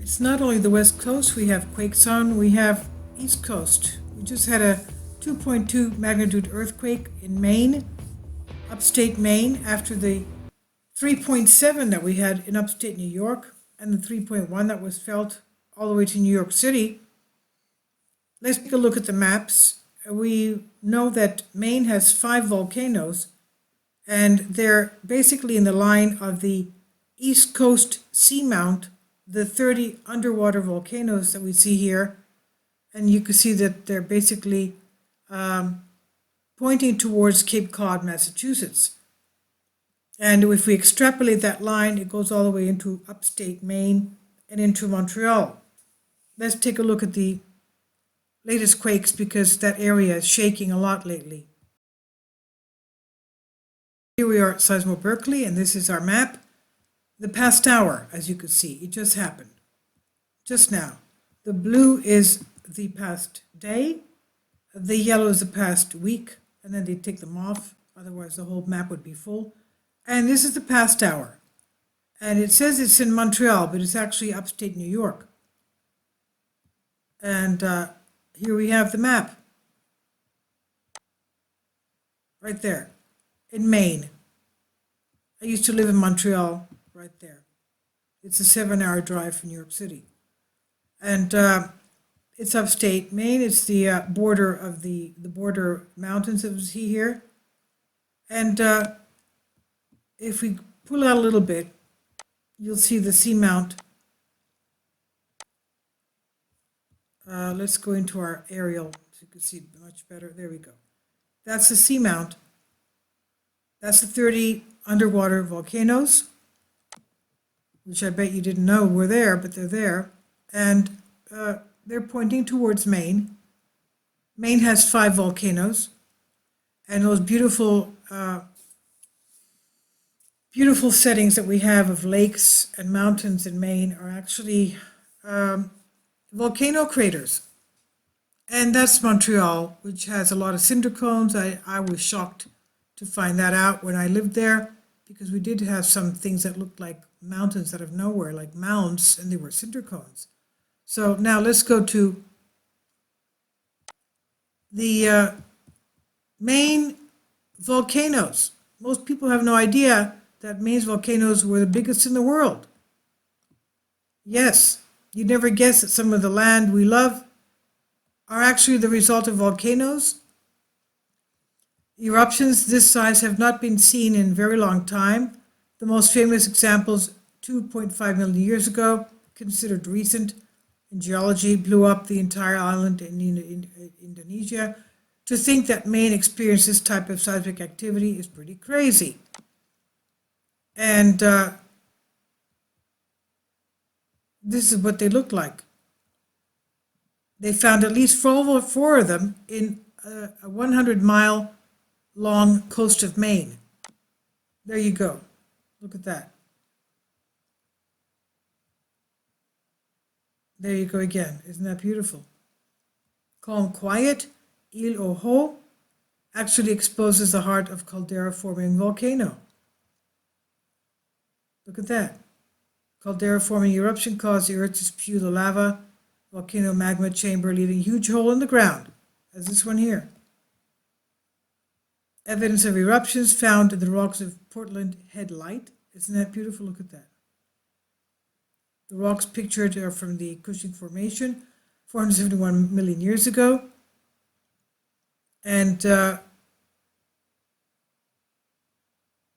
It's not only the West Coast we have quakes on, we have East Coast. We just had a 2.2 magnitude earthquake in Maine, upstate Maine, after the 3.7 that we had in upstate New York and the 3.1 that was felt all the way to New York City. Let's take a look at the maps. We know that Maine has 5 volcanoes, and they're basically in the line of the East Coast seamount, the 30 underwater volcanoes that we see here. And you can see that they're basically pointing towards Cape Cod, Massachusetts. And if we extrapolate that line, it goes all the way into upstate Maine and into Montreal. Let's take a look at the latest quakes, because that area is shaking a lot lately. Here we are at Seismic Berkeley, and this is our map. The past hour, as you can see, it just happened, just now. The blue is the past day, the yellow is the past week, and then they take them off, otherwise the whole map would be full. And this is the past hour. And it says it's in Montreal, but it's actually upstate New York. And here we have the map. Right there, in Maine. I used to live in Montreal, right there. It's a 7-hour drive from New York City. And it's upstate Maine. It's the border of the border mountains that we see here. And if we pull out a little bit, you'll see the seamount. Let's go into our aerial so you can see much better. There we go. That's the seamount. That's the 30 underwater volcanoes, which I bet you didn't know were there, but they're there. And they're pointing towards Maine. Maine has 5 volcanoes. And those beautiful, beautiful settings that we have of lakes and mountains in Maine are actually volcano craters. And that's Montreal, which has a lot of cinder cones. I was shocked to find that out when I lived there, because we did have some things that looked like mountains out of nowhere, like mounds, and they were cinder cones. So now let's go to the Maine volcanoes. Most people have no idea that Maine's volcanoes were the biggest in the world. Yes, you'd never guess that some of the land we love are actually the result of volcanoes. Eruptions this size have not been seen in a very long time. The most famous examples, 2.5 million years ago, considered recent in geology, blew up the entire island in Indonesia. To think that Maine experienced this type of seismic activity is pretty crazy. And this is what they look like. They found at least 4 of them in a 100-mile long coast of Maine. There you go. Look at that. There you go again. Isn't that beautiful? Calm quiet, Il Oho, actually exposes the heart of caldera-forming volcano. Look at that. Caldera-forming eruption caused the earth to spew the lava, volcano magma chamber, leaving a huge hole in the ground, as this one here. Evidence of eruptions found in the rocks of Portland Head Light. Isn't that beautiful? Look at that. The rocks pictured are from the Cushing Formation, 471 million years ago. And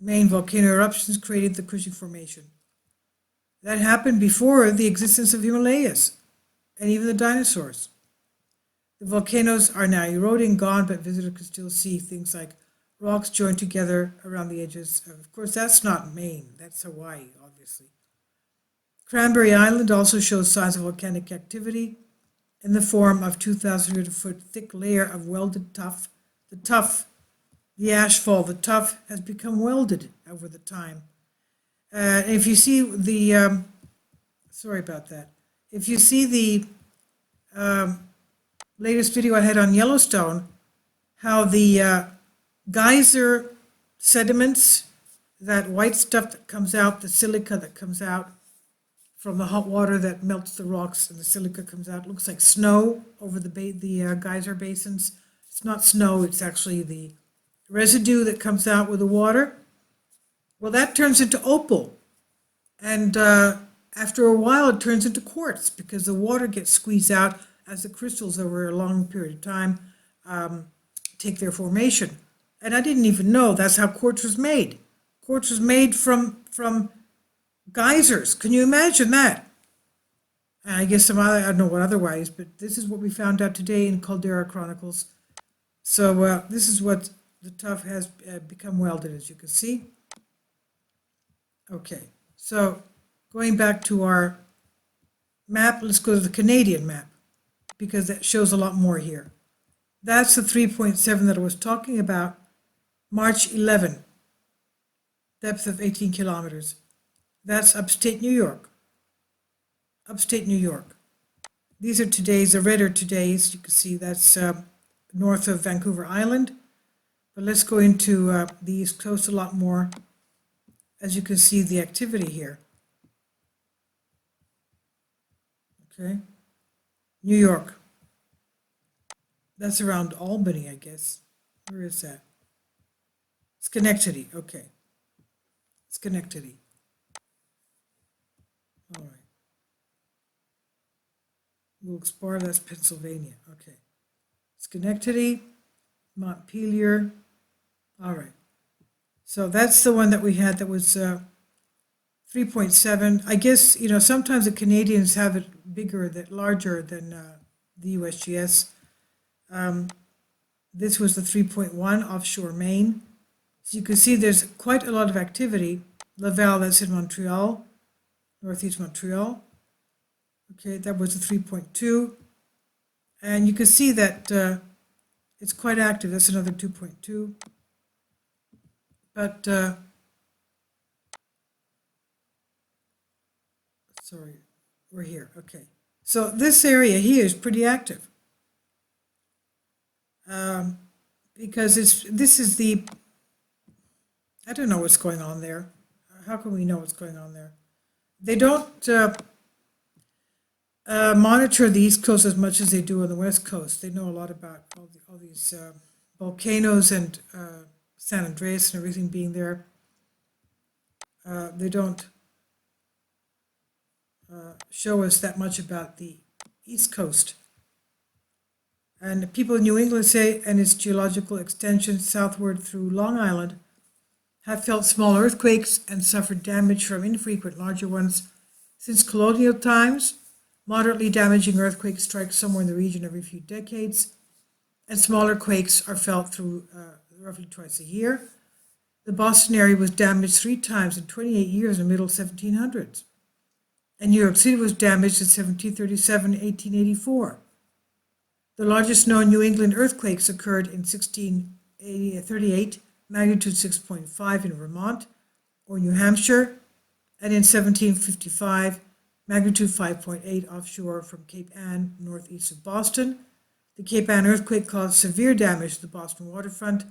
Maine volcano eruptions created the Cushing Formation. That happened before the existence of Himalayas and even the dinosaurs. The volcanoes are now eroding, gone, but visitors can still see things like rocks joined together around the edges. Of course, that's not Maine, that's Hawaii, obviously. Cranberry Island also shows signs of volcanic activity in the form of 2,000-foot thick layer of welded tuff. The tuff, the ashfall, the tuff has become welded over the time. If you see the, sorry about that. If you see the latest video I had on Yellowstone, how the geyser sediments, that white stuff that comes out, the silica that comes out from the hot water that melts the rocks and the silica comes out. It looks like snow over the geyser basins. It's not snow, it's actually the residue that comes out with the water. Well, that turns into opal. And after a while, it turns into quartz because the water gets squeezed out as the crystals over a long period of time take their formation. And I didn't even know that's how quartz was made. Quartz was made from geysers. Can you imagine that? And I guess some other, I don't know what otherwise, but this is what we found out today in Caldera Chronicles. So this is what the tuff has become welded, as you can see. Okay, so going back to our map, let's go to the Canadian map, because that shows a lot more here. That's the 3.7 that I was talking about, March 11, depth of 18 kilometers. That's upstate New York. Upstate New York. These are today's, the red are today's. You can see that's north of Vancouver Island. But let's go into the East Coast a lot more. As you can see, the activity here. Okay. New York. That's around Albany, I guess. Where is that? Schenectady. Okay. Schenectady. All right. We'll explore, that's Pennsylvania. Okay. Schenectady, Montpelier. All right. So that's the one that we had that was 3.7. I guess, you know, sometimes the Canadians have it bigger, larger than the USGS. This was the 3.1 offshore Maine. So you can see there's quite a lot of activity. Laval, that's in Montreal, northeast Montreal. Okay, that was the 3.2. And you can see that it's quite active. That's another 2.2. But, sorry, we're here. Okay. So this area here is pretty active. Because this is the, I don't know what's going on there. How can we know what's going on there? They don't monitor the East Coast as much as they do on the West Coast. They know a lot about all these volcanoes and San Andreas and everything being there. They don't show us that much about the East Coast. And people in New England say, and its geological extension southward through Long Island, have felt small earthquakes and suffered damage from infrequent larger ones. Since colonial times, moderately damaging earthquakes strike somewhere in the region every few decades, and smaller quakes are felt through roughly twice a year. The Boston area was damaged 3 times in 28 years in the middle 1700s. And New York City was damaged in 1737 and 1884. The largest known New England earthquakes occurred in 1638, magnitude 6.5 in Vermont or New Hampshire, and in 1755, magnitude 5.8 offshore from Cape Ann, northeast of Boston. The Cape Ann earthquake caused severe damage to the Boston waterfront.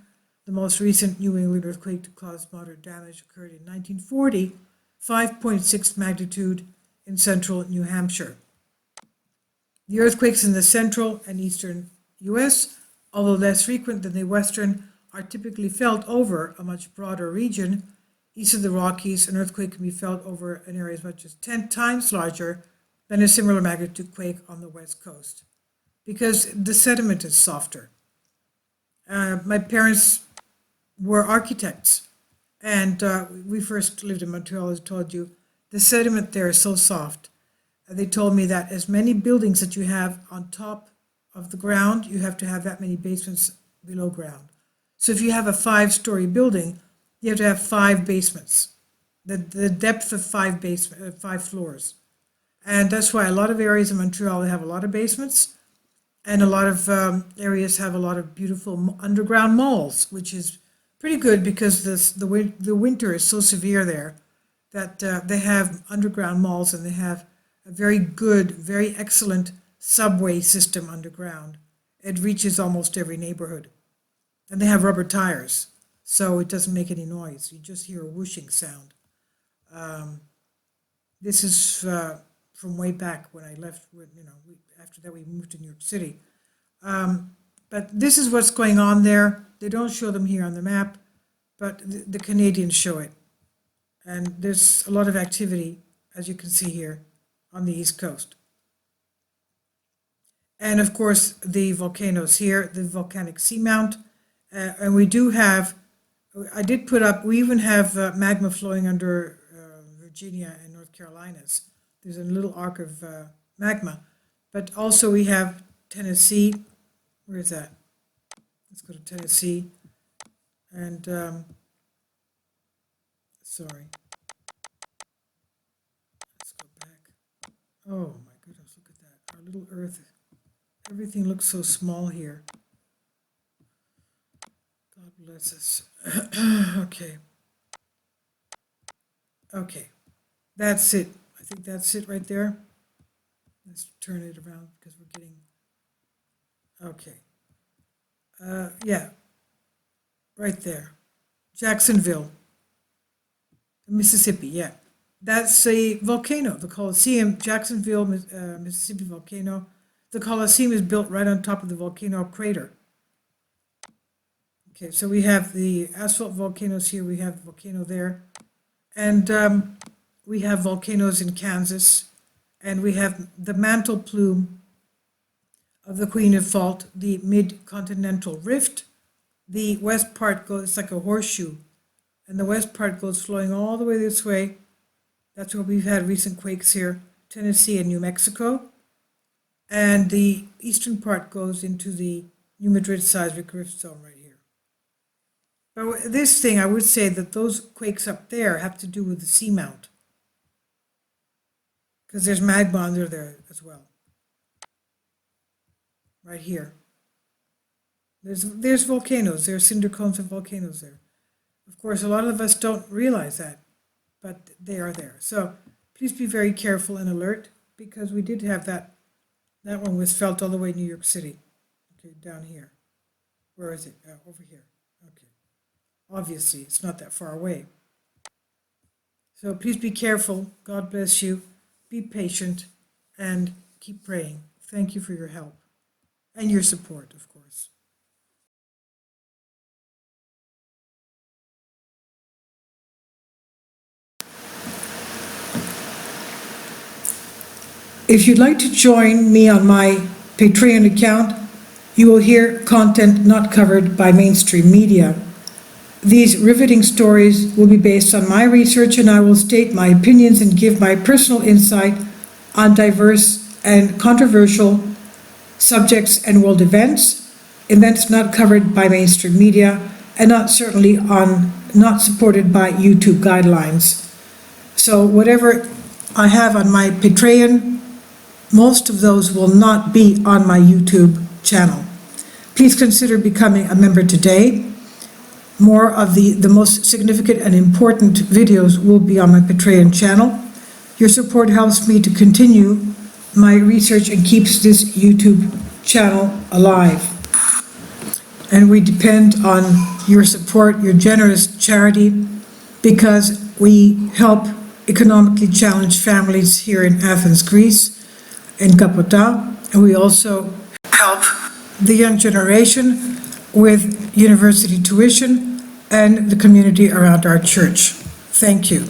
The most recent New England earthquake to cause moderate damage occurred in 1940, 5.6 magnitude in central New Hampshire. The earthquakes in the central and eastern U.S., although less frequent than the western, are typically felt over a much broader region. East of the Rockies, an earthquake can be felt over an area as much as 10 times larger than a similar magnitude quake on the west coast, because the sediment is softer. My parents were architects, and we first lived in Montreal, as I told you. The sediment there is so soft. They told me that as many buildings that you have on top of the ground, you have to have that many basements below ground. So if you have a 5-story building, you have to have 5 basements, the depth of 5 floors. And that's why a lot of areas in Montreal, they have a lot of basements, and a lot of areas have a lot of beautiful underground malls, which is pretty good because the winter is so severe there that they have underground malls, and they have a very good, very excellent subway system underground. It reaches almost every neighborhood. And they have rubber tires, so it doesn't make any noise. You just hear a whooshing sound. This is from way back when I left, after that we moved to New York City. But this is what's going on there. They don't show them here on the map, but the Canadians show it. And there's a lot of activity, as you can see here, on the East Coast. And of course, the volcanoes here, the volcanic seamount. And we do have, I did put up, we even have magma flowing under Virginia and North Carolinas. There's a little arc of magma. But also we have Tennessee. Where is that? Let's go to Tennessee. And, sorry. Let's go back. Oh my goodness, look at that. Our little Earth. Everything looks so small here. God bless us. Okay. Okay. That's it. I think that's it right there. Let's turn it around because we're getting... Okay. Yeah. Right there. Jacksonville, Mississippi, yeah. That's a volcano, the Coliseum, Jacksonville, Mississippi volcano. The Coliseum is built right on top of the volcano crater. Okay, so we have the asphalt volcanoes here, we have the volcano there. And we have volcanoes in Kansas, and we have the mantle plume of the Queen of Fault, the mid-continental rift. The west part goes, it's like a horseshoe, and the west part goes flowing all the way this way. That's where we've had recent quakes here, Tennessee and New Mexico. And the eastern part goes into the New Madrid seismic rift zone right here. But this thing, I would say that those quakes up there have to do with the seamount, because there's magma under there as well. Right here. There's volcanoes, there's cinder cones of volcanoes there. Of course, a lot of us don't realize that, but they are there. So please be very careful and alert, because we did have that one was felt all the way in New York City. Okay, down here. Where is it? Over here. Okay. Obviously, it's not that far away. So please be careful. God bless you. Be patient and keep praying. Thank you for your help and your support, of course. If you'd like to join me on my Patreon account, you will hear content not covered by mainstream media. These riveting stories will be based on my research, and I will state my opinions and give my personal insight on diverse and controversial subjects and world events not covered by mainstream media, and not supported by YouTube guidelines. So whatever I have on my Patreon, most of those will not be on my YouTube channel. Please consider becoming a member today. More of the most significant and important videos will be on my Patreon channel. Your support helps me to continue my research and keeps this YouTube channel alive. And we depend on your support, your generous charity, because we help economically challenged families here in Athens, Greece, in Kapota, and we also help the young generation with university tuition and the community around our church. Thank you.